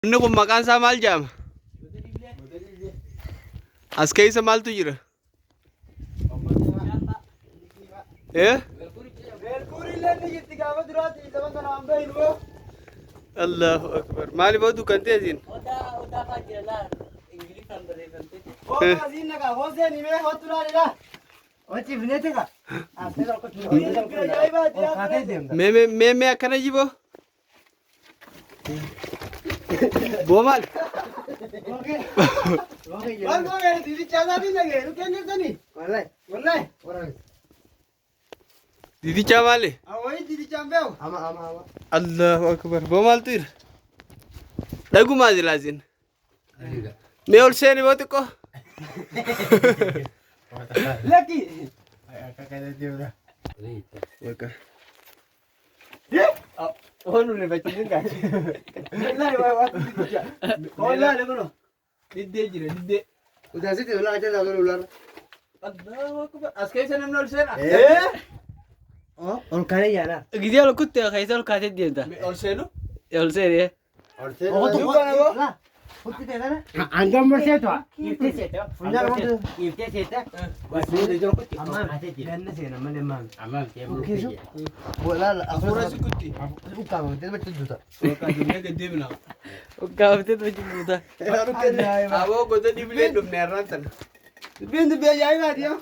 Inni kun maqaan isaa maal jedhama? As keessa maaltu jira? Allahu akbar. Maaliif oduu kan ta'esin? Mee akkana jiboo? Bomal. Didi chamale. Allahu akbar. Bomal tuir. Dagu mazi lazin. Me ol seni boti ko. Laki. Waka. Onu ne bacin kan. Ola le kono. Didde jire didde. Udah sih ular aja dah ular. Allahu akbar. Askai sana nol sena. Oh, on kare ya na. Gidiyor lo kutte kaisa lo kate diye da. Ol seno? Ol sene. Ol sene. Oh, tu kana bo? Kutte de na. Angam merse to. Ifte se to. Funjar mo. Ifte se to. Bas mo de jor kutte. Amma ate diye. Ganna se na mane man. Amma ke mo. Bola afura su kutte. Ukka mo de betu duta. Ukka dunya ke debna. Ukka betu betu duta. Abo goda dibile dum ne rantan. Bindu be yayi ba diyo.